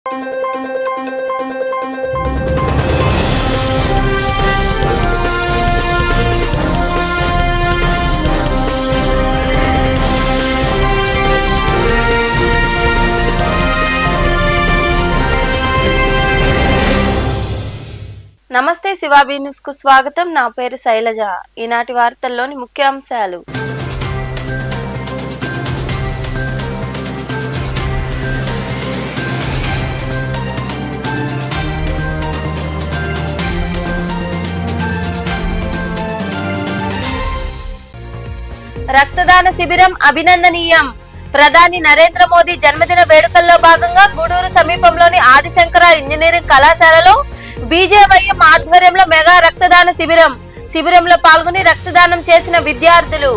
నమస్తే శివాబీ న్యూస్ కు స్వాగతం. నా పేరు శైలజ. ఈనాటి వార్తల్లోని ముఖ్యాంశాలు. రక్తదాన శిబిరం అభినందనీయం. ప్రధాని నరేంద్ర మోదీ జన్మదిన వేడుకల్లో భాగంగా గూడూరు సమీపంలోని ఆదిశంకర ఇంజనీరింగ్ కళాశాలలో బీజేవైఎం ఆధ్వర్యంలో మెగా రక్తదాన శిబిరంలో పాల్గొని రక్తదానం చేసిన విద్యార్థులు.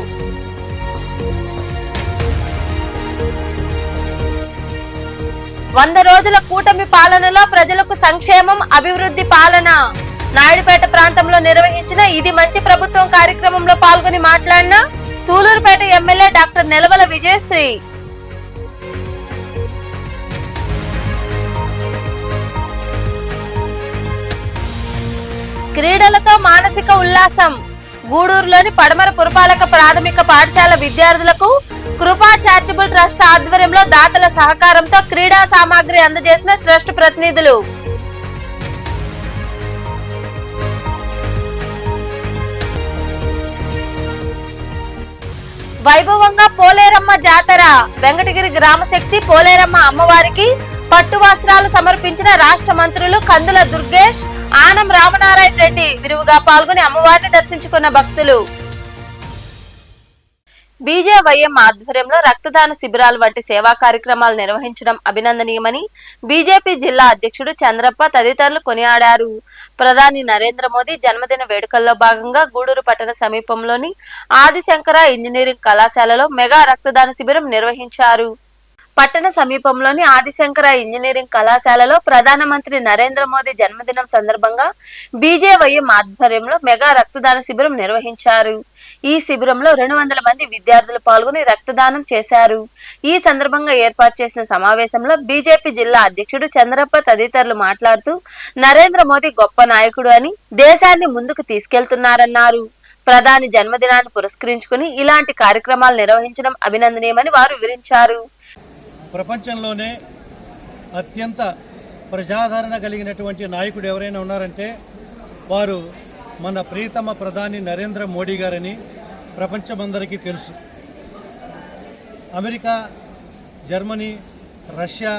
వంద రోజుల కూటమి పాలనలో ప్రజలకు సంక్షేమం, అభివృద్ధి పాలన. నాయుడుపేట ప్రాంతంలో నిర్వహించిన ఇది మంచి ప్రభుత్వం కార్యక్రమంలో పాల్గొని మాట్లాడిన సూలూరుపేట ఎమ్మెల్యే డాక్టర్ నెలవల విజయశ్రీ. క్రీడలతో మానసిక ఉల్లాసం. గూడూరులోని పడమర పురపాలక ప్రాథమిక పాఠశాల విద్యార్థులకు కృపా చారిటబుల్ ట్రస్ట్ ఆధ్వర్యంలో దాతల సహకారంతో క్రీడా సామాగ్రి అందజేసిన ట్రస్ట్ ప్రతినిధులు. వైభవంగా పోలేరమ్మ జాతర. వెంకటగిరి గ్రామశక్తి పోలేరమ్మ అమ్మవారికి పట్టు వస్త్రాలు సమర్పించిన రాష్ట్ర మంత్రులు కందుల దుర్గేష్, ఆనం రామనారాయణ రెడ్డి విరివిగా పాల్గొని అమ్మవారిని దర్శించుకున్న భక్తులు. బీజేవైఎం ఆధ్వర్యంలో రక్తదాన శిబిరాలు వంటి సేవా కార్యక్రమాలు నిర్వహించడం అభినందనీయమని బీజేపీ జిల్లా అధ్యక్షుడు చంద్రప్ప తదితరులు కొనియాడారు. ప్రధాని నరేంద్ర మోదీ జన్మదిన వేడుకల్లో భాగంగా గూడూరు పట్టణ సమీపంలోని ఆదిశంకర ఇంజనీరింగ్ కళాశాలలో మెగా రక్తదాన శిబిరం నిర్వహించారు. పట్టణ సమీపంలోని ఆదిశంకర ఇంజనీరింగ్ కళాశాలలో ప్రధానమంత్రి నరేంద్ర మోదీ జన్మదినం సందర్భంగా బీజేవైఎం ఆధ్వర్యంలో మెగా రక్తదాన శిబిరం నిర్వహించారు. ఈ శిబిరంలో 200 మంది విద్యార్థులు పాల్గొని రక్తదానం చేశారు. ఈ సందర్భంగా ఏర్పాటు చేసిన సమావేశంలో బీజేపీ జిల్లా అధ్యక్షుడు చంద్రప్ప తదితరులు మాట్లాడుతూ నరేంద్ర మోదీ గొప్ప నాయకుడు అని, దేశాన్ని ముందుకు తీసుకెళ్తున్నారన్నారు. ప్రధాని జన్మదినాన్ని పురస్కరించుకుని ఇలాంటి కార్యక్రమాలు నిర్వహించడం అభినందనీయమని వారు వివరించారు. ప్రపంచంలోనే అత్యంత ప్రజాదరణ కలిగినటువంటి నాయకుడు ఎవరైనా ఉన్నారంటే వారు మన ప్రియతమ ప్రధాని నరేంద్ర మోడీ గారని ప్రపంచమందరికీ తెలుసు. అమెరికా, జర్మనీ, రష్యా,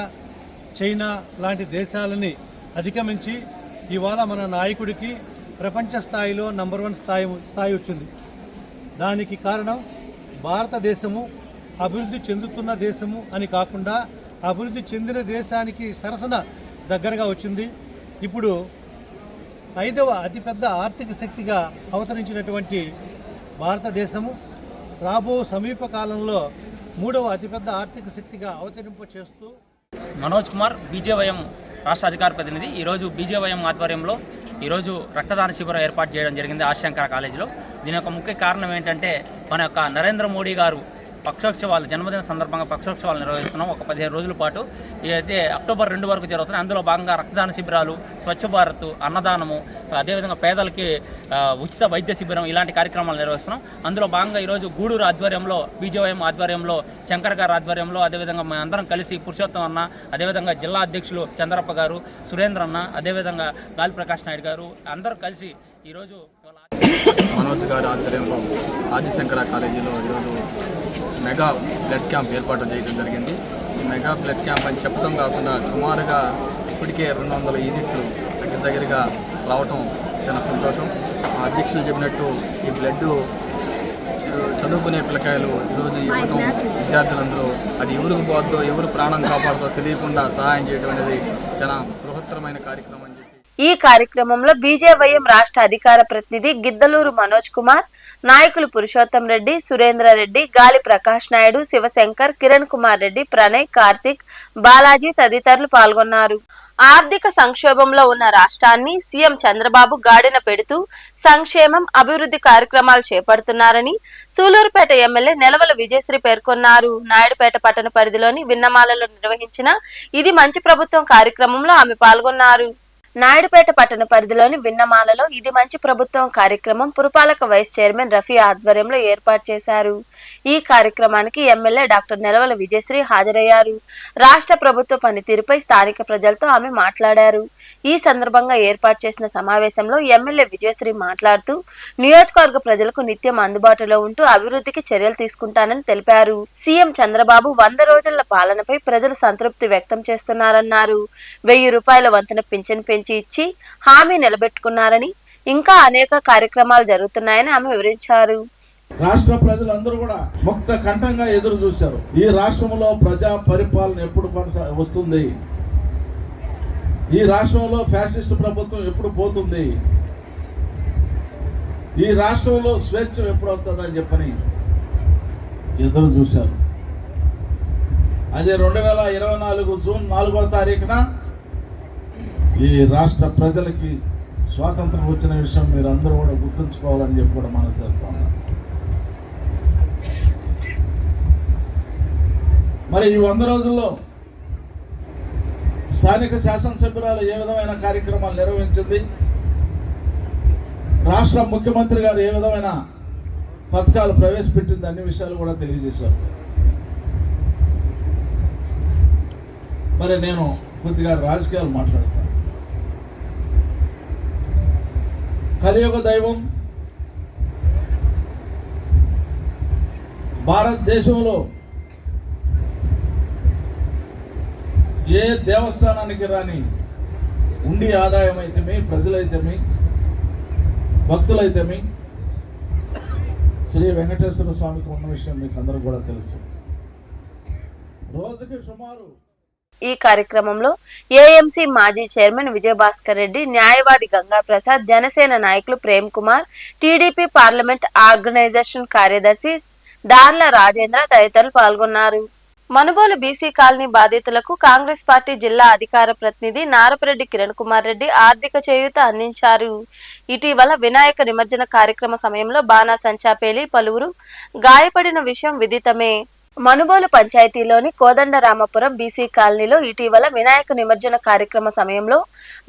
చైనా లాంటి దేశాలని అధిగమించి ఇవాళ మన నాయకుడికి ప్రపంచ స్థాయిలో నంబర్ 1 స్థాయి వచ్చింది. దానికి కారణం భారతదేశము అభివృద్ధి చెందుతున్న దేశము అని కాకుండా అభివృద్ధి చెందిన దేశానికి సరసన దగ్గరగా వచ్చింది. ఇప్పుడు 5వ అతిపెద్ద ఆర్థిక శక్తిగా అవతరించినటువంటి భారతదేశము రాబో సమీప కాలంలో 3వ అతిపెద్ద ఆర్థిక శక్తిగా అవతరింప చేస్తూ. మనోజ్ కుమార్, బీజేవైఎం రాష్ట్ర అధికార ప్రతినిధి. ఈరోజు బీజేవైఎం ఆధ్వర్యంలో ఈరోజు రక్తదాన శిబిరం ఏర్పాటు చేయడం జరిగింది ఆదిశంకర కాలేజీలో. దీని యొక్క ముఖ్య కారణం ఏంటంటే మన యొక్క నరేంద్ర మోడీ గారు పక్షోత్సవాలు జన్మదిన సందర్భంగా పక్షోత్సవాలు నిర్వహిస్తున్నాం. ఒక 15 రోజుల పాటు అయితే అక్టోబర్ 2 వరకు జరుగుతున్నాయి. అందులో భాగంగా రక్తదాన శిబిరాలు, స్వచ్ఛ భారత్, అన్నదానము, అదేవిధంగా పేదలకి ఉచిత వైద్య శిబిరం ఇలాంటి కార్యక్రమాలు నిర్వహిస్తున్నాం. అందులో భాగంగా ఈరోజు గూడూరు ఆధ్వర్యంలో, బీజేవైఎం ఆధ్వర్యంలో, శంకర్ గారి ఆధ్వర్యంలో, అదేవిధంగా మేము అందరం కలిసి పురుషోత్తం అన్న, అదేవిధంగా జిల్లా అధ్యక్షులు చంద్రప్ప గారు, సురేంద్ర అన్న, అదేవిధంగా గాలి ప్రకాష్ నాయుడు గారు అందరూ కలిసి ఈరోజు మనోజ్ గారి ఆధ్వర్యంలో ఆదిశంకర కాలేజీలో ఈరోజు మెగా బ్లడ్ క్యాంప్ ఏర్పాటు చేయడం జరిగింది. ఈ మెగా బ్లడ్ క్యాంప్ అని చెప్పడం కాకుండా సుమారుగా ఇప్పటికే 200 యూనిట్లు దగ్గరగా రావటం చాలా సంతోషం. అధ్యక్షులు చెప్పినట్టు ఈ బ్లడ్ చదువుకునే పిల్లకాయలు ఈరోజు ఇవ్వటం, విద్యార్థులందరూ అది ఎవరికి పోద్దో, ఎవరు ప్రాణం కాపాడుతో తెలియకుండా సహాయం చేయడం అనేది చాలా బృహత్తరమైన కార్యక్రమం అని చెప్పి ఈ కార్యక్రమంలో బీజేవైఎం రాష్ట్ర అధికార ప్రతినిధి గిద్దలూరు మనోజ్ కుమార్, నాయకులు పురుషోత్తం రెడ్డి, సురేంద్ర రెడ్డి, గాలి ప్రకాష్ నాయుడు, శివశంకర్, కిరణ్ కుమార్ రెడ్డి, ప్రణయ్, కార్తిక్, బాలాజీ తదితరులు పాల్గొన్నారు. ఆర్థిక సంక్షోభంలో ఉన్న రాష్ట్రాన్ని సీఎం చంద్రబాబు గాడిన పెడుతూ సంక్షేమం, అభివృద్ధి కార్యక్రమాలు చేపడుతున్నారని సూలూరుపేట ఎమ్మెల్యే నెలవల విజయశ్రీ పేర్కొన్నారు. నాయుడుపేట పట్టణ పరిధిలోని విన్నమాలలో నిర్వహించిన ఇది మంచి ప్రభుత్వం కార్యక్రమంలో ఆమె పాల్గొన్నారు. నాయుడుపేట పట్టణ పరిధిలోని విన్నమాలలో ఇది మంచి ప్రభుత్వం కార్యక్రమం పురపాలక వైస్ చైర్మన్ రఫీ ఆధ్వర్యంలో ఏర్పాటు చేశారు. ఈ కార్యక్రమానికి ఎమ్మెల్యే డాక్టర్ నెలవల విజయశ్రీ హాజరయ్యారు. రాష్ట్ర ప్రభుత్వ పనితీరుపై స్థానిక ప్రజలతో ఆమె మాట్లాడారు. ఈ సందర్భంగా ఏర్పాటు చేసిన సమావేశంలో ఎమ్మెల్యే విజయశ్రీ మాట్లాడుతూ నియోజకవర్గ ప్రజలకు నిత్యం అందుబాటులో ఉంటూ అభివృద్ధికి చర్యలు తీసుకుంటానని తెలిపారు. సీఎం చంద్రబాబు 100 రోజుల పాలనపై ప్రజలు సంతృప్తి వ్యక్తం చేస్తున్నారన్నారు. 1000 రూపాయల వంతెన పింఛన్ పెంచి ఇచ్చి హామీ నిలబెట్టుకున్నారని, ఇంకా అనేక కార్యక్రమాలు జరుగుతున్నాయని ఆమె వివరించారు. రాష్ట్ర ప్రజలందరూ కూడా ముక్త కంఠంగా ఎదురు చూశారు. ఈ రాష్ట్రంలో ప్రజా పరిపాలన ఎప్పుడు వస్తుంది, ఈ రాష్ట్రంలో ఫ్యాసిస్ట్ ప్రభుత్వం ఎప్పుడు పోతుంది, ఈ రాష్ట్రంలో స్వేచ్ఛ ఎప్పుడు వస్తుందని చెప్పని ఎదురు చూశారు. అదే 2024 జూన్ 4వ తారీఖున ఈ రాష్ట్ర ప్రజలకి స్వాతంత్రం వచ్చిన విషయం మీరు అందరూ కూడా గుర్తుంచుకోవాలని చెప్పి కూడా మనం చేస్తాం. మరి ఈ 100 రోజుల్లో స్థానిక శాసనసభ్యురాలు ఏ విధమైన కార్యక్రమాలు నిర్వహించింది, రాష్ట్ర ముఖ్యమంత్రి గారు ఏ విధమైన పథకాలు ప్రవేశపెట్టింది, అన్ని విషయాలు కూడా తెలియజేశారు. మరి నేను కొద్దిగా రాజకీయాలు మాట్లాడతాను. కలియుగ దైవం భారతదేశంలో ఏ దేవస్థానానికి రాని ఉండి ఆదాయం అయితేమి, ప్రజలైతేమి, భక్తులైతేమి శ్రీ వెంకటేశ్వర స్వామికి ఉన్న విషయం మీకు అందరూ కూడా తెలుసు. రోజుకి సుమారు ఈ కార్యక్రమంలో ఏఎంసీ మాజీ చైర్మన్ విజయభాస్కర్ రెడ్డి, న్యాయవాది గంగా ప్రసాద్, జనసేన నాయకులు Prem Kumar, TDP parliament organisation కార్యదర్శి దార్ల రాజేంద్ర తదితరులు పాల్గొన్నారు. మనుబోలు బీసీ కాలనీ బాధితులకు కాంగ్రెస్ పార్టీ జిల్లా అధికార ప్రతినిధి నారపరెడ్డి కిరణ్ కుమార్ రెడ్డి ఆర్థిక చేయూత అందించారు. ఇటీవల వినాయక నిమజ్జన కార్యక్రమ సమయంలో బాణాసంచా పేలి పలువురు గాయపడిన విషయం విదితమే. మనుబోలు పంచాయతీలోని కోదండరామపురం బీసీ కాలనీలో ఇటీవల వినాయక నిమజ్జన కార్యక్రమ సమయంలో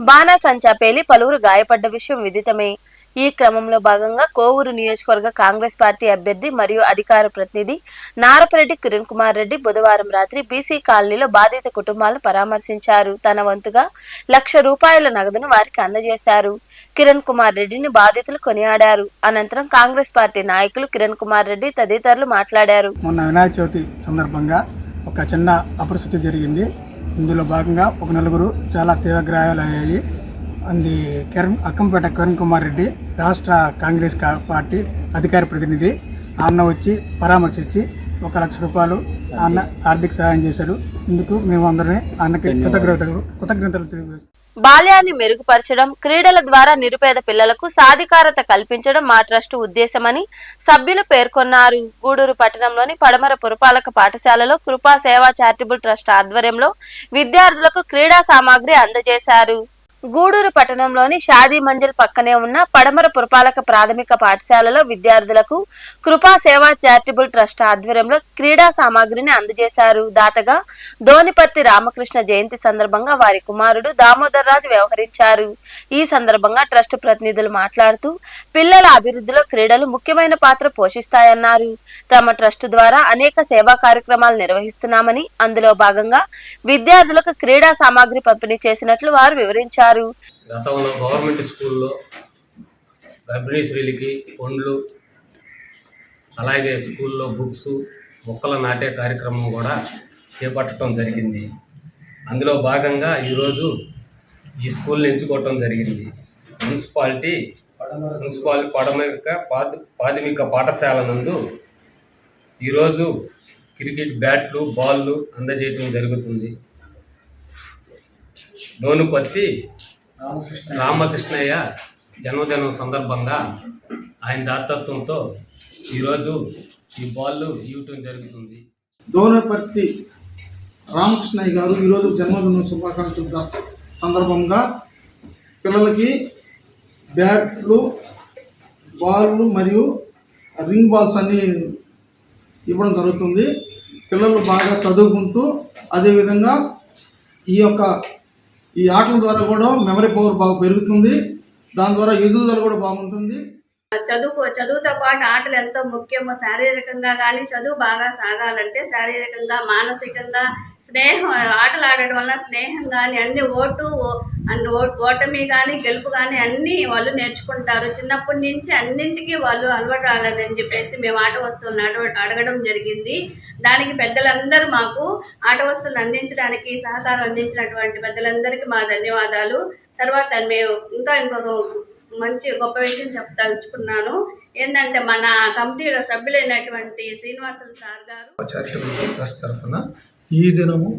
బాణాసంచా పేలి పలువురు గాయపడ్డ విషయం విదితమే. ఈ క్రమంలో భాగంగా కోవూరు నియోజకవర్గ కాంగ్రెస్ పార్టీ అభ్యర్థి మరియు అధికార ప్రతినిధి నారపరెడ్డి కిరణ్ కుమార్ రెడ్డి బుధవారం రాత్రి బీసీ కాలనీలో బాధిత కుటుంబాలను పరామర్శించారు. తన వంతుగా ₹1,00,000 నగదును వారికి అందజేశారు. కిరణ్ కుమార్ రెడ్డిని బాధితులు కొనియాడారు. అనంతరం కాంగ్రెస్ పార్టీ నాయకులు కిరణ్ కుమార్ రెడ్డి తదితరులు మాట్లాడారు. మొన్న వినాయక చవితి సందర్భంగా ఒక చిన్న అపరిస్థితి జరిగింది. ఇందులో భాగంగా ఒక 4 చాలా తీవ్ర గాయాలయ్యాయి. అంది అక్కంపేట కిరణ్ కుమార్ రెడ్డి, రాష్ట్ర కాంగ్రెస్ పార్టీ అధికార ప్రతినిధి. అన్న వచ్చి పరామర్శించి ₹1,00,000 అన్న ఆర్థిక సహాయం చేశారు. ఇందుకు మేము అందరమే అన్నకి కృతజ్ఞతలు తెలియజేస్తాం. బాల్యాన్ని మెరుగుపరచడం, క్రీడల ద్వారా నిరుపేద పిల్లలకు సాధికారత కల్పించడం మా ట్రస్ట్ ఉద్దేశమని సభ్యులు పేర్కొన్నారు. గూడూరు పట్టణంలోని పడమర పురపాలక పాఠశాలలో కృపా సేవా చారిటబుల్ ట్రస్ట్ ఆధ్వర్యంలో విద్యార్థులకు క్రీడా సామాగ్రి అందజేశారు. గూడూరు పట్టణంలోని షాదీ మంజిల్ పక్కనే ఉన్న పడమర పురపాలక ప్రాథమిక పాఠశాలలో విద్యార్థులకు కృపా సేవా చారిటబుల్ ట్రస్ట్ ఆధ్వర్యంలో క్రీడా సామాగ్రిని అందజేశారు. దాతగా దోనిపర్తి రామకృష్ణ జయంతి సందర్భంగా వారి కుమారుడు దామోదర్ రాజు వ్యవహరించారు. ఈ సందర్భంగా ట్రస్ట్ ప్రతినిధులు మాట్లాడుతూ పిల్లల అభివృద్ధిలో క్రీడలు ముఖ్యమైన పాత్ర పోషిస్తాయన్నారు. తమ ట్రస్ట్ ద్వారా అనేక సేవా కార్యక్రమాలు నిర్వహిస్తున్నామని, అందులో భాగంగా విద్యార్థులకు క్రీడా సామాగ్రి పంపిణీ చేసినట్లు వారు వివరించారు. గతంలో గవర్నమెంట్ స్కూల్లో గర్భిణీ స్త్రీలకి పండ్లు, అలాగే స్కూల్లో బుక్స్, మొక్కలు నాటే కార్యక్రమం కూడా చేపట్టడం జరిగింది. అందులో భాగంగా ఈరోజు ఈ స్కూల్ని ఎంచుకోవటం జరిగింది. మున్సిపాలిటీ ప్రాథమిక పాఠశాల నందు ఈరోజు క్రికెట్ బ్యాట్లు, బాళ్ళు అందజేయటం జరుగుతుంది. దోనుపర్తి రామకృష్ణయ్య జన్మదినం సందర్భంగా ఆయన దాతత్వంతో ఈరోజు ఈ బాల్ ఇవ్వటం జరుగుతుంది. దోనపర్తి రామకృష్ణయ్య గారు ఈరోజు జన్మదిన శుభాకాంక్షల సందర్భంగా పిల్లలకి బ్యాట్లు, బాళ్ళు మరియు రింగ్ బాల్స్ అన్నీ ఇవ్వడం జరుగుతుంది. పిల్లలు బాగా చదువుకుంటూ అదేవిధంగా ఈ ఆటల ద్వారా కూడా మెమరీ పవర్ బాగా పెరుగుతుంది. దాని ద్వారా ఎదుగుదల కూడా బాగుంటుంది. చదువుతో పాటు ఆటలు ఎంతో ముఖ్యము. శారీరకంగా కానీ చదువు బాగా సాగాలంటే శారీరకంగా, మానసికంగా స్నేహం, ఆటలు ఆడడం వల్ల స్నేహం కానీ అన్ని ఓటమి కానీ గెలుపు కానీ అన్నీ వాళ్ళు నేర్చుకుంటారు. చిన్నప్పటి నుంచి అన్నింటికీ వాళ్ళు అలవాటు రాలేదని చెప్పేసి మేము ఆట వస్తువులను అడగడం జరిగింది. దానికి పెద్దలందరూ మాకు ఆట వస్తువులను అందించడానికి సహకారం అందించినటువంటి పెద్దలందరికీ మా ధన్యవాదాలు. తర్వాత మేము ఇంకొక మంచి గొప్ప విషయం చెప్తానుకున్నాను. ఏంటంటే మన కమిటీలో సభ్యులైనటువంటి శ్రీనివాసులు సార్ గారు చారిటబుల్ ట్రస్ట్ తరఫున ఈ దినము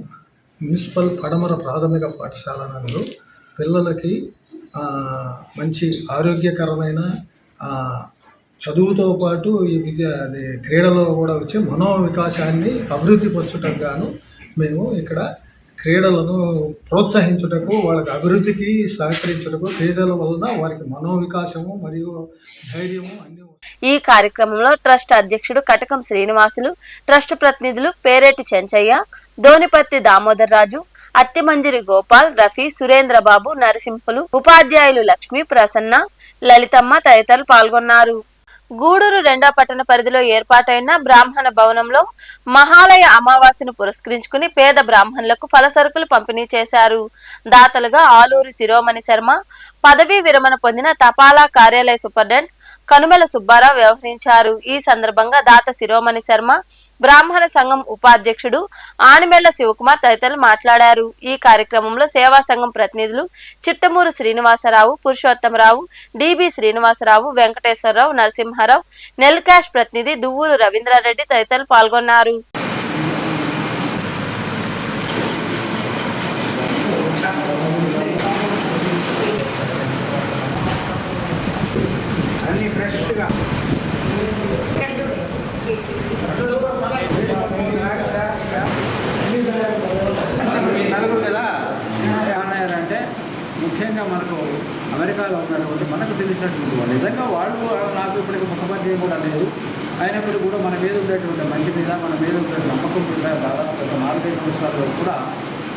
మున్సిపల్ పడమర ప్రాథమిక పాఠశాల నందు పిల్లలకి మంచి ఆరోగ్యకరమైన చదువుతో పాటు ఈ క్రీడలలో కూడా వచ్చి మనోవికాసాన్ని అభివృద్ధి పరచుటకు గాను మేము ఇక్కడ క్రీడలను ప్రోత్సహించుటకు, వాళ్ళకి అభివృద్ధికి సహకరించుటకు, క్రీడల వలన వారికి మనోవికాసము మరియు ధైర్యము అన్ని. ఈ కార్యక్రమంలో ట్రస్ట్ అధ్యక్షుడు కటకం శ్రీనివాసులు, ట్రస్ట్ ప్రతినిధులు పేరేటి చెంచయ్య, దోనిపత్తి దామోదర్ రాజు, అత్తిమంజిరి గోపాల్, రఫీ, సురేంద్రబాబు, నరసింహులు, ఉపాధ్యాయులు లక్ష్మి, ప్రసన్న, లలితమ్మ తదితరులు పాల్గొన్నారు. గూడూరు 2వ పట్టణ పరిధిలో ఏర్పాటైన బ్రాహ్మణ భవనంలో మహాలయ అమావాస్యను పురస్కరించుకుని పేద బ్రాహ్మణులకు ఫలసరుకులు పంపిణీ చేశారు. దాతలుగా ఆలూరి శిరోమణి శర్మ, పదవీ విరమణ పొందిన తపాలా కార్యాలయ సూపరింటెండెంట్ కనుమెల సుబ్బారావు వ్యవహరించారు. ఈ సందర్భంగా దాత శిరోమణి శర్మ, బ్రాహ్మణ సంఘం ఉపాధ్యక్షుడు ఆనిమెళ్ల శివకుమార్ తదితరులు మాట్లాడారు. ఈ కార్యక్రమంలో సేవా సంఘం ప్రతినిధులు చిట్టమూరు శ్రీనివాసరావు, పురుషోత్తమరావు, డిబి శ్రీనివాసరావు, వెంకటేశ్వరరావు, నరసింహారావు, నెల్ క్యాష్ ప్రతినిధి దువ్వూరు రవీంద్రారెడ్డి తదితరులు పాల్గొన్నారు. ఏమన్నారంటే ముఖ్యంగా మనకు అమెరికాలో ఉన్నటువంటి మనకు తెలిసినటువంటి వాళ్ళు నిజంగా వాళ్ళు నాకు ఇప్పటికి ముఖపరిచయం కూడా లేదు. అయినప్పటికీ కూడా మన మీద ఉండేటువంటి మంచి మీద, మన మీద ఉండే నమ్మకం మీద దాదాపు గత 4-5 సంవత్సరాలు కూడా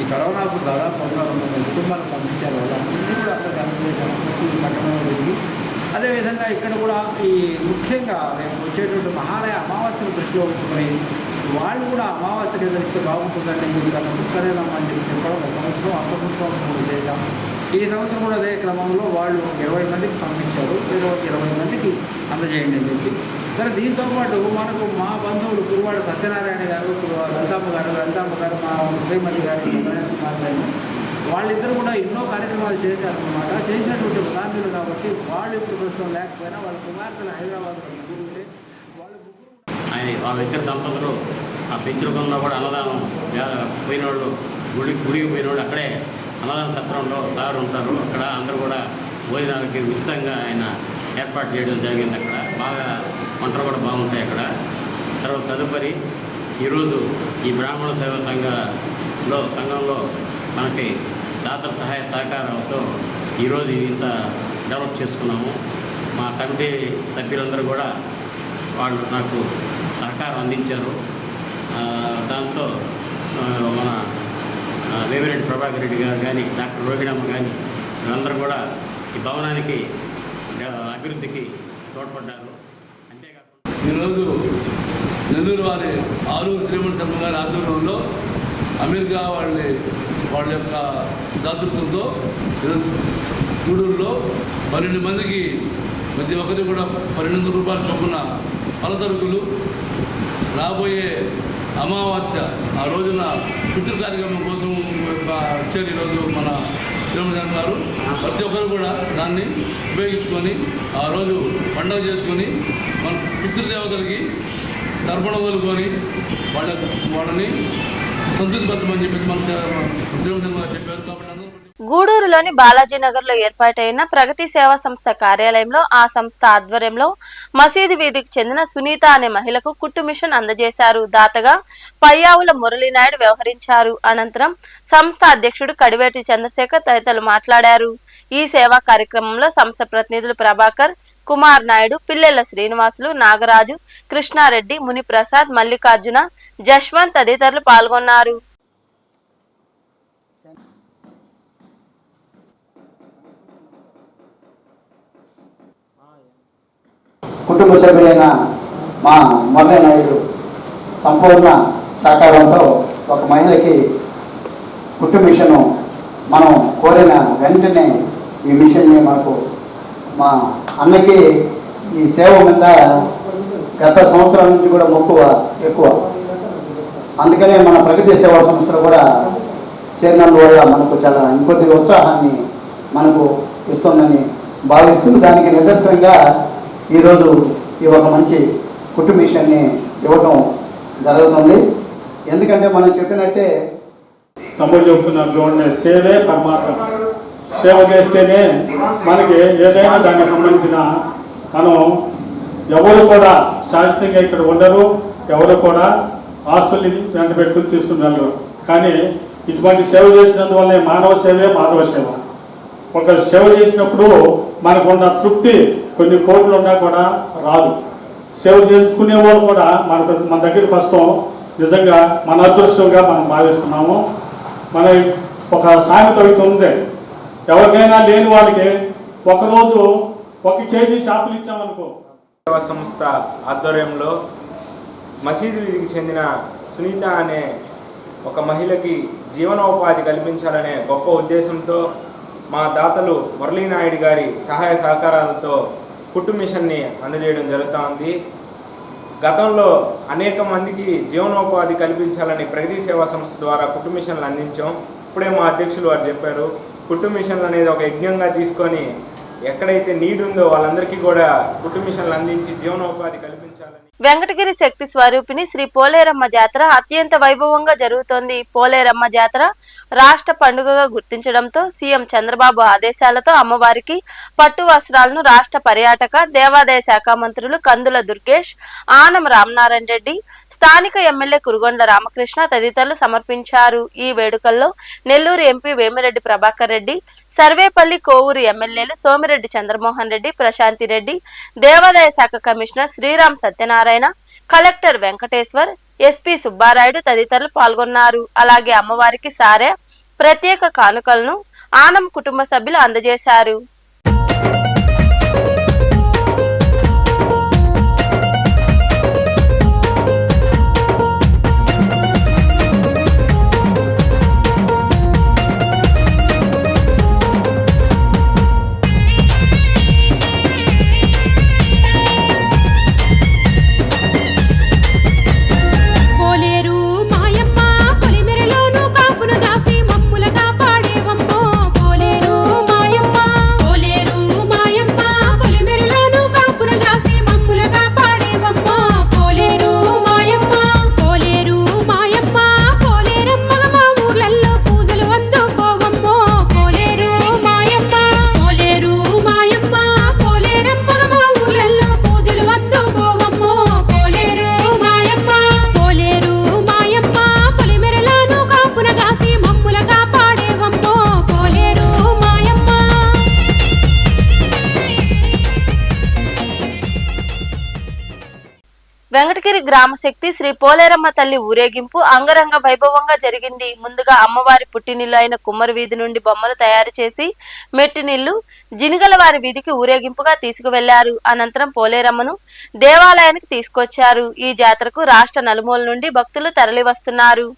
ఈ కరోనాకు దాదాపు 100-200 కుటుంబాలకు పంపించారు. వాళ్ళు అన్నీ కూడా అందరికీ అనుభవించారు. ప్రతి పట్టణంలో తిరిగి అదేవిధంగా ఇక్కడ కూడా ఈ ముఖ్యంగా రేపు వచ్చేటువంటి మహాలయ అమావాస్యను దృష్టిలో ఉంచుకొని వాళ్ళు కూడా అమావాస్యను ఎదురిస్తే బాగుంటుందండి, ఎందుకంటే సరేనమ్మా అని చెప్పి చెప్పడం సంవత్సరం అంతకు చేశాం. ఈ సంవత్సరం కూడా అదే క్రమంలో వాళ్ళు 20 మందికి పంపించారు. 20 మందికి అందజేయండి అని చెప్పి. సరే, దీంతోపాటు మనకు మా బంధువులు కురువాడ సత్యనారాయణ గారు, లలితమ్మ గారు, మా శ్రీమతి గారు, వాళ్ళిద్దరూ కూడా ఎన్నో కార్యక్రమాలు చేశారన్నమాట. చేసినటువంటి ప్రధానులు కాబట్టి వాళ్ళు ఇప్పుడు ప్రస్తుతం లేకపోయినా వాళ్ళ కుమార్తెలు హైదరాబాద్లో ఉంటే వాళ్ళ ఇద్దరు దంపతులు ఆ పెంచులకంలో కూడా అన్నదానం పోయినోళ్ళు గుడికి పోయినోళ్ళు అక్కడే అన్నదాన సత్రంలో సార్ ఉంటారు. అక్కడ అందరూ కూడా భోజనాలకి ఉచితంగా ఆయన ఏర్పాటు చేయడం జరిగింది. అక్కడ బాగా వంటలు కూడా బాగుంటాయి అక్కడ. తర్వాత తదుపరి ఈరోజు ఈ బ్రాహ్మణ సేవా సంఘంలో మనకి దాతల సహాయ సహకారంతో ఈరోజు ఇంత డెవలప్ చేసుకున్నాము. మా కమిటీ సభ్యులందరూ కూడా వాళ్ళు నాకు సహకారం అందించారు. దాంతో మన వేమిరెడ్డి ప్రభాకర్ రెడ్డి గారు కానీ, డాక్టర్ రోహిణమ్మ కానీ వీళ్ళందరూ కూడా ఈ భవనానికి అభివృద్ధికి తోడ్పడ్డారు. అంతేకాకుండా ఈరోజు నెల్లూరు వారి ఆలూరు శ్రీమణి శర్మ గారి ఆధ్వర్యంలో అమెరికా వాళ్ళ యొక్క దాతృత్వంతో గూడూరులో 12 మందికి ప్రతి ఒక్కరికి కూడా 1200 రూపాయల చొప్పున పలసరుకులు రాబోయే అమావాస్య ఆ రోజున పితృ కార్యక్రమం కోసం వచ్చారు. ఈరోజు మన శ్రీరామచంద్ర గారు ప్రతి ఒక్కరు కూడా దాన్ని ఉపయోగించుకొని ఆ రోజు పండుగ చేసుకొని మన పితృదేవతలకి తర్పణ వదులుకొని వాళ్ళని సంతృప్తిపరచమని చెప్పేసి మన శ్రీరామచంద్ర గారు చెప్పారు. కాబట్టి గూడూరులోని బాలాజీనగర్లో ఏర్పాటైన ప్రగతి సేవా సంస్థ కార్యాలయంలో ఆ సంస్థ ఆధ్వర్యంలో మసీదు వీధికి చెందిన సునీత అనే మహిళకు కుట్టు మిషన్ అందజేశారు. దాతగా పయ్యావుల మురళీనాయుడు వ్యవహరించారు. అనంతరం సంస్థ అధ్యక్షుడు కడివేటి చంద్రశేఖర్ తదితరులు మాట్లాడారు. ఈ సేవా కార్యక్రమంలో సంస్థ ప్రతినిధులు ప్రభాకర్, కుమార్ నాయుడు, పిల్లెల శ్రీనివాసులు, నాగరాజు, కృష్ణారెడ్డి, మునిప్రసాద్, మల్లికార్జున, జశ్వంత్ తదితరులు పాల్గొన్నారు. కుటుంబ సభ్యులైన మా మురళీ నాయుడు సంపూర్ణ సహకారంతో ఒక మహిళకి కుట్టు మిషను మనం కోరిన వెంటనే ఈ మిషన్ని మనకు మా అన్నకి ఈ సేవ మీద గత సంవత్సరాల నుంచి కూడా మక్కువ ఎక్కువ. అందుకనే మన ప్రగతి సేవా సంస్థలు కూడా చేరినందువల్ల మనకు చాలా ఇంకొద్ది ఉత్సాహాన్ని మనకు ఇస్తుందని భావిస్తూ దానికి నిదర్శనంగా ఈరోజు ఈ ఒక మంచి కుట్టు మిషన్ని ఇవ్వటం జరుగుతుంది. ఎందుకంటే మనం చెప్పినట్టే తమ్ముడు చెబుతున్నట్లు సేవే పరమాత్మ. సేవ చేస్తేనే మనకి ఏదైనా దానికి సంబంధించిన మనం ఎవరు కూడా శాశ్వతంగా ఇక్కడ ఉండరు, ఎవరు కూడా ఆస్తుల్ని వెంట పెట్టుకుని తీసుకుని వెళ్ళరు. కానీ ఇటువంటి సేవ చేసినందువల్లే మానవ సేవే మాధవ సేవ. ఒక సేవ చేసినప్పుడు మనకు ఉన్న తృప్తి కొన్ని కోట్లు ఉన్నా కూడా రాదు. సేవ చేసుకునే వాళ్ళు కూడా మన దగ్గరికి వస్తాం నిజంగా మన అదృష్టంగా మనం భావిస్తున్నాము. మన ఒక సామెత ఉంది, ఎవరికైనా లేని వాళ్ళకి ఒకరోజు 1 కేజీ చేపలు ఇచ్చామనుకో. సేవా సంస్థ ఆధ్వర్యంలో మసీదు వీధికి చెందిన సునీత అనే ఒక మహిళకి జీవనోపాధి కల్పించాలనే గొప్ప ఉద్దేశంతో మా దాతలు మురళీనాయుడు గారి సహాయ సహకారాలతో కుట్టు మిషన్ని అందజేయడం జరుగుతూ ఉంది. గతంలో అనేక మందికి జీవనోపాధి కల్పించాలని ప్రగతి సేవా సంస్థ ద్వారా కుట్టు మిషన్లు అందించాం. ఇప్పుడే మా అధ్యక్షులు వారు చెప్పారు, కుట్టు మిషన్లు అనేది ఒక యజ్ఞంగా తీసుకొని ఎక్కడైతే నీడ్ ఉందో వాళ్ళందరికీ కూడా కుట్టు మిషన్లు అందించి జీవనోపాధి కల్పించాలని. వెంకటగిరి శక్తి స్వరూపిణి శ్రీ పోలేరమ్మ జాతర అత్యంత వైభవంగా జరుగుతోంది. పోలేరమ్మ జాతర రాష్ట్ర పండుగగా గుర్తించడంతో సీఎం చంద్రబాబు ఆదేశాలతో అమ్మవారికి పట్టు వస్త్రాలను రాష్ట్ర పర్యాటక దేవాదాయ శాఖ మంత్రులు కందుల దుర్గేష్, ఆనం రామనారాయణ రెడ్డి, స్థానిక ఎమ్మెల్యే కురుగొండ్ల రామకృష్ణ తదితరులు సమర్పించారు. ఈ వేడుకల్లో నెల్లూరు ఎంపీ వేమిరెడ్డి ప్రభాకర్ రెడ్డి, సర్వేపల్లి కోవూరు ఎమ్మెల్యేలు సోమిరెడ్డి చంద్రమోహన్ రెడ్డి, ప్రశాంతి రెడ్డి, దేవాదాయ శాఖ commissioner Sriram Satyanarayana, collector Venkateshwar, SP Subbarayudu తదితరులు పాల్గొన్నారు. అలాగే అమ్మవారికి సారె ప్రత్యేక కానుకలను ఆనం కుటుంబ సభ్యులు అందజేశారు. వెంకటగిరి గ్రామ శక్తి శ్రీ పోలేరమ్మ తల్లి ఊరేగింపు అంగరంగ వైభవంగా జరిగింది. ముందుగా అమ్మవారి పుట్టినిల్లు అయిన కుమ్మరి వీధి నుండి బొమ్మలు తయారు చేసి మెట్టినిల్లు జినిగలవారి వీధికి ఊరేగింపుగా తీసుకువెళ్లారు. అనంతరం పోలేరమ్మను దేవాలయానికి తీసుకొచ్చారు. ఈ జాతరకు రాష్ట్ర నలుమూల నుండి భక్తులు తరలి వస్తున్నారు.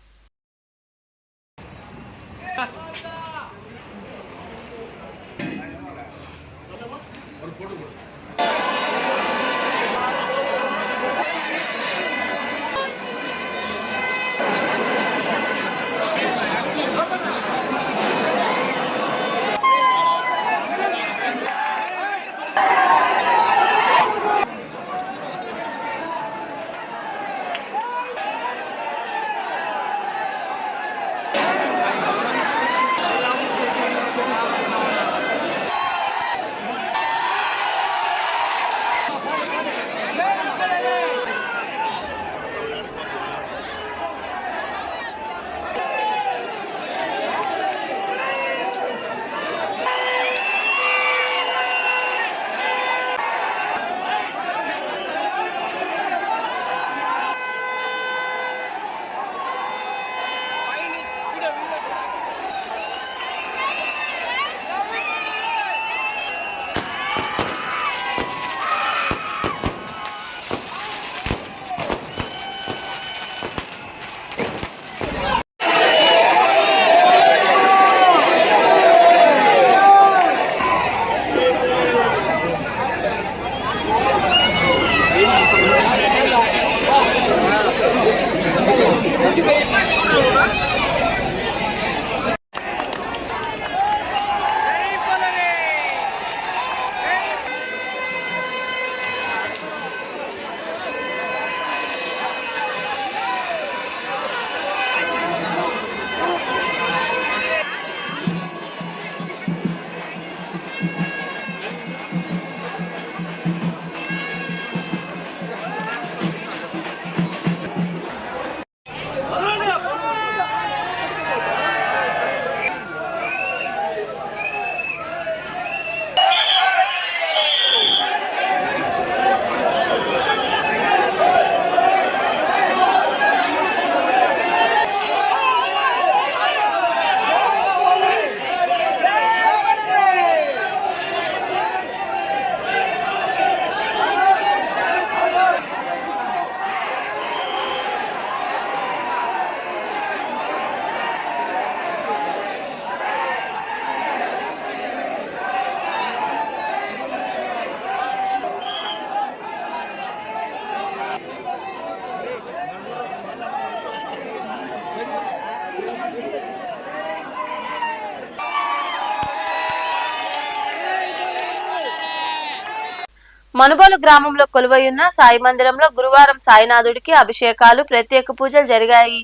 మనుబోలు గ్రామంలో కొలువైయున్న సాయి మందిరంలో గురువారం సాయినాథుడికి అభిషేకాలు ప్రత్యేక పూజలు జరిగాయి.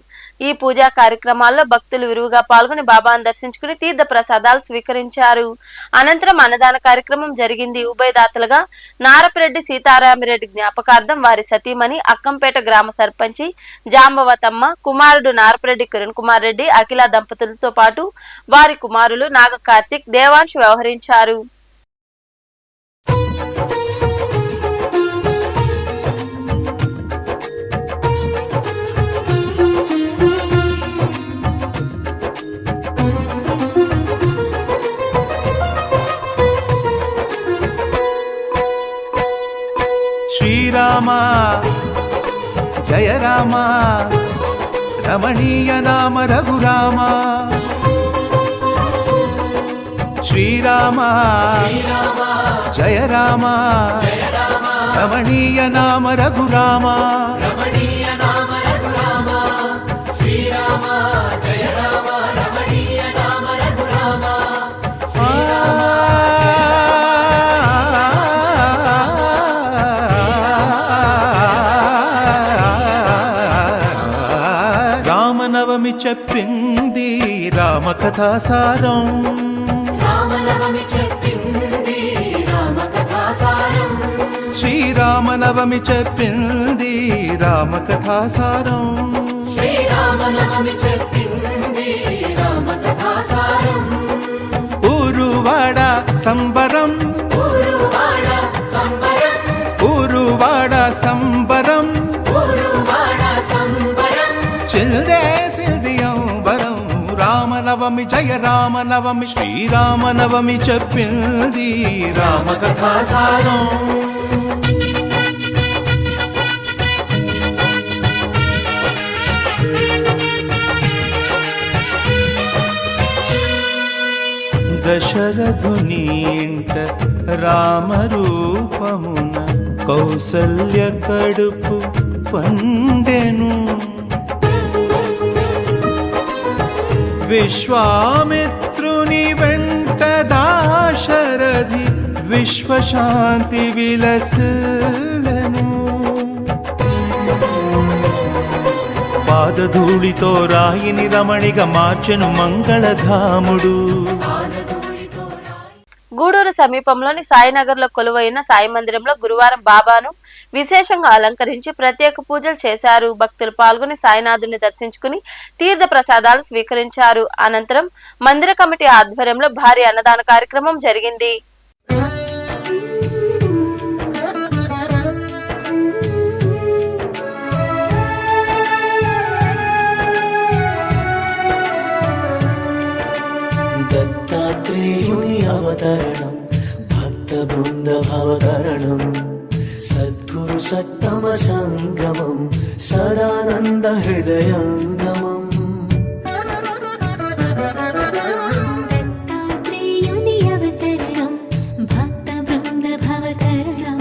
ఈ పూజా కార్యక్రమాల్లో భక్తులు విరివిగా పాల్గొని బాబాను దర్శించుకుని తీర్థ ప్రసాదాలు స్వీకరించారు. అనంతరం అన్నదాన కార్యక్రమం జరిగింది. ఉభయదాతలుగా నారపరెడ్డి సీతారామిరెడ్డి జ్ఞాపకార్థం వారి సతీమణి అక్కంపేట గ్రామ సర్పంచి జాంబవతమ్మ, కుమారుడు నారపరెడ్డి కిరణ్ కుమార్ రెడ్డి, అఖిల దంపతులతో పాటు వారి కుమారులు నాగ కార్తిక్, దేవాంశ్ వ్యవహరించారు. శ్రీరామ జయ రామ రమణీయ నామ రఘురామ. శ్రీరామ జయ రామ రమణీయ నామ రఘురామ. రామనవమి చెప్పింది రామకథాసారం. శ్రీరామనవమి చెప్పింది రామకథాసారం. ఊరువాడ సంబరం, ఊరువాడ సంబరం, చిల్దేసింది అంబరం. రామనవమి జయ రామనవమి, శ్రీరామనవమి చెప్పింది రామకథాసారం. దశరథుని ఇంట రామరూపమున కౌసల్య కడుపు పండెను. విశ్వామిత్రుని వెంట దాశరథి విశ్వశాంతి విలసలను. పాదధూళితో రాయిని రమణిగా మార్చెను మంగళధాముడు. గూడూరు సమీపంలోని సాయినగర్ లో కొలువైన సాయి మందిరంలో గురువారం బాబాను విశేషంగా అలంకరించి ప్రత్యేక పూజలు చేశారు. భక్తులు పాల్గొని సాయినాథుని దర్శించుకుని తీర్థ ప్రసాదాలు స్వీకరించారు. అనంతరం మందిర కమిటీ ఆధ్వర్యంలో భారీ అన్నదాన కార్యక్రమం జరిగింది. దత్తాత్రేయుని అవతరణం, భక్త బృంద భవతరణం, సద్గురు సత్తమ సంగమం, సదానంద హృదయంగమం. దత్తాత్రేయుని అవతరణం, భక్త బృంద భవతరణం,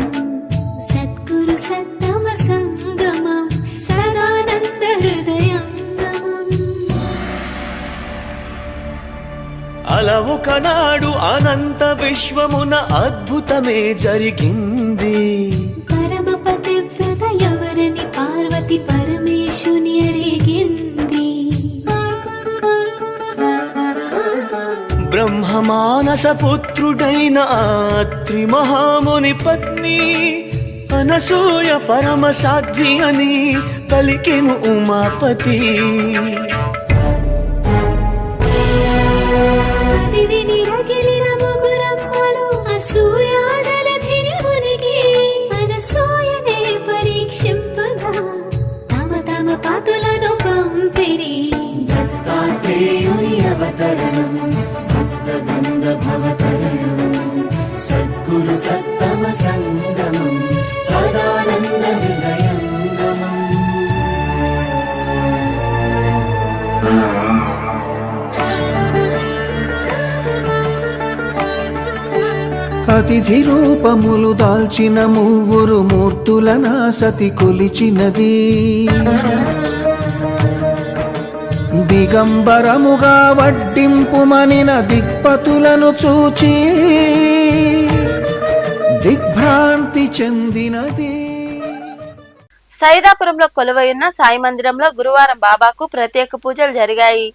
సద్గురు సత్తమ సంగమం, సదానంద హృదయంగమం. అలవు కనాడు అనంత విశ్వమున అద్భుతమే జరిగింది. పరమపతి వ్రత ఎవరని పార్వతి పరమేశుని అడిగింది. బ్రహ్మమానస పుత్రుడైన అత్రి మహాముని పత్ని అనసూయ పరమ సాధ్వి అని పలికెను ఉమాపతి. విని రగిలిన ముగురమ్మలు అసూయా జలధిని మునిగి అనసూయనే పరీక్షింపగా తమ తమ పాతులను పంపిరి. దత్తాత్రేయుని అవతరణం, భక్త బృంద భవతరణం, సద్గురు సత్తమ సంగమం, సదానంద హృదయంగమం. అతిథి రూపములు దాల్చిన మూవురు మూర్తులన సతి కొలిచినది. దిగంబరముగా వడ్డింపుమనిన దిక్పతులను చూచి దిగ్భ్రాంతి చెందినది. సైదాపురంలో కొలువైన సాయి మందిరంలో గురువారం బాబాకు ప్రత్యేక పూజలు జరిగాయి.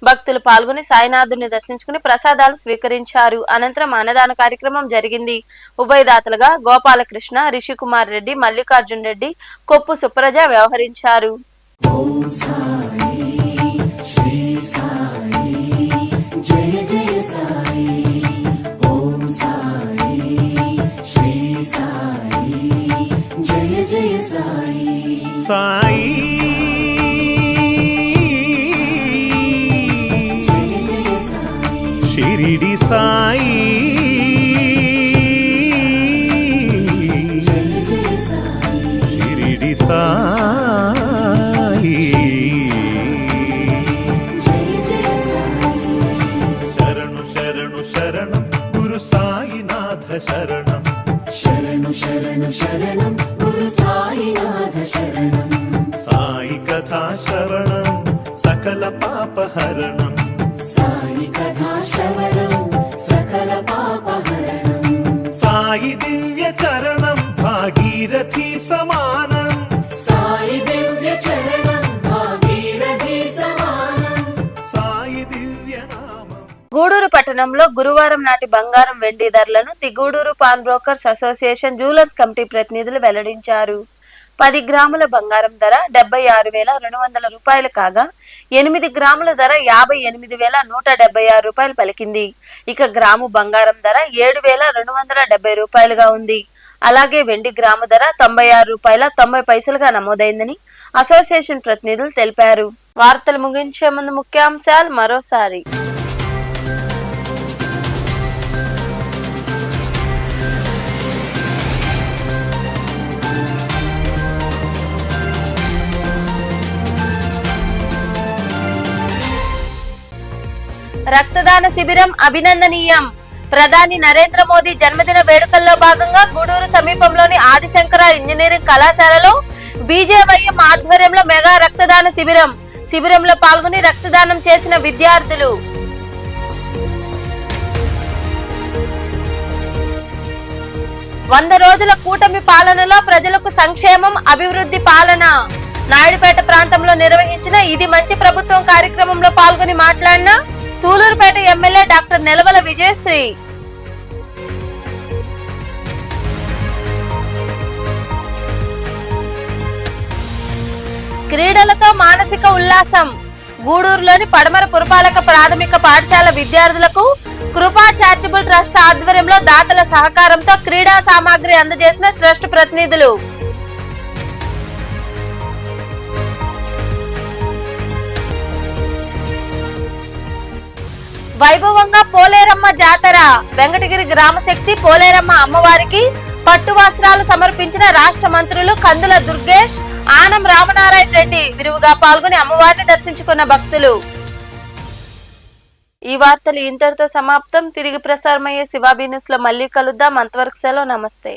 భక్తులు పాల్గొని సాయినాథుని దర్శించుకుని ప్రసాదాలు స్వీకరించారు. అనంతరం అన్నదాన కార్యక్రమం జరిగింది. ఉభయదాతలుగా గోపాలకృష్ణ, రిషికుమార్ రెడ్డి, మల్లికార్జున్ రెడ్డి, కొప్పు సుప్రజ వ్యవహరించారు. సాయి షిరిడి సాయి షిరిడి సాయి శరణు శరణు శరణం గురు సాయినాథ శరణం శరణు శరణు శరణం గురు సాయినాథ శరణం సాయి కథా శ్రవణం సకల పాపహరణం సాయి కథా శ్రవణం సకల పాపహరణం సాయి దివ్య చరణం భాగీరథి సమానం సాయి దివ్య చరణం భాగీరథి సమానం సాయి దివ్య నామం. గూడూరు పట్టణంలో గురువారం నాటి బంగారం వెండి ధరలను the Gudur pawn brokers association jewellers committee ప్రతినిధులు వెల్లడించారు. 10 గ్రాముల బంగారం ధర 76,200 రూపాయలు కాగా 8 గ్రాముల ధర 58,176 రూపాయలు పలికింది. ఇక గ్రాము బంగారం ధర 7,270 రూపాయలుగా ఉంది. అలాగే వెండి గ్రాము ధర 96 రూపాయల 90 పైసలుగా నమోదైందని అసోసియేషన్ ప్రతినిధులు తెలిపారు. వార్తలు ముగించే ముందు ముఖ్యాంశాలు మరోసారి. రక్తదాన శిబిరం అభినందనీయం. ప్రధాని నరేంద్ర మోదీ జన్మదిన వేడుకల్లో భాగంగా గూడూరు సమీపంలోని ఆదిశంకర ఇంజనీరింగ్ కళాశాలలో బీజేవైఎం ఆధ్వర్యంలో మెగా రక్తదాన శిబిరం. శిబిరంలో పాల్గొని రక్తదానం చేసిన విద్యార్థులు. వంద రోజుల కూటమి పాలనలో ప్రజలకు సంక్షేమం, అభివృద్ధి పాలన. నాయుడుపేట ప్రాంతంలో నిర్వహించిన ఇది మంచి ప్రభుత్వం కార్యక్రమంలో పాల్గొని మాట్లాడిన సూలూరుపేట ఎమ్మెల్యే డాక్టర్ నెలవల విజయశ్రీ. క్రీడలతో మానసిక ఉల్లాసం. గూడూరులోని పడమర పురపాలక ప్రాథమిక పాఠశాల విద్యార్థులకు కృపా చారిటబుల్ ట్రస్ట్ ఆధ్వర్యంలో దాతల సహకారంతో క్రీడా సామాగ్రి అందజేసిన ట్రస్ట్ ప్రతినిధులు. వైభవంగా పోలేరమ్మ జాతర. వెంకటగిరి గ్రామశక్తి పోలేరమ్మ అమ్మవారికి పట్టు వస్త్రాలు సమర్పించిన రాష్ట్ర మంత్రులు కందుల దుర్గేష్, ఆనం రామనారాయణ రెడ్డి విరివిగా పాల్గొని అమ్మవారిని దర్శించుకున్న భక్తులు. ఈ వార్తలు ఇంతటితో సమాప్తం. తిరిగి ప్రసారమయ్యే శివాబీ న్యూస్ లో మళ్ళీ కలుద్దాం. అంతవరకు సెలవు. నమస్తే.